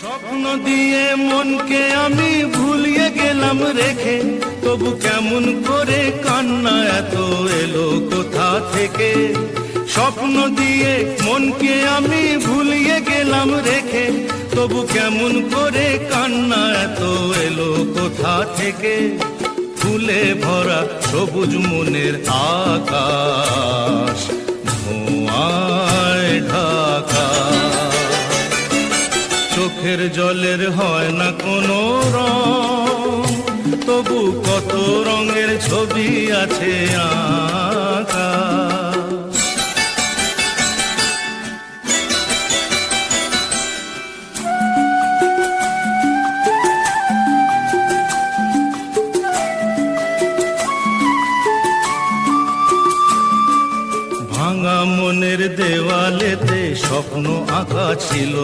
স্বপ্ন দিয়ে মনকে আমি ভুলিয়ে গেলাম রেখে, তবু কেমন করে কান্না এত এলো কোথা থেকে। স্বপ্ন দিয়ে মনকে আমি ভুলিয়ে গেলাম রেখে, তবু কেমন করে কান্না এত এলো কোথা থেকে। ফুলে ভরা সবুজ মনের আকাশ ধোঁয়ায় ঢাকা, চোখের জলের হয় না কোনো রং, তবু কত রঙের ছবি আছে আঁকা। ভাঙা মনের দেওয়ালেতে স্বপ্ন আঁকা ছিল,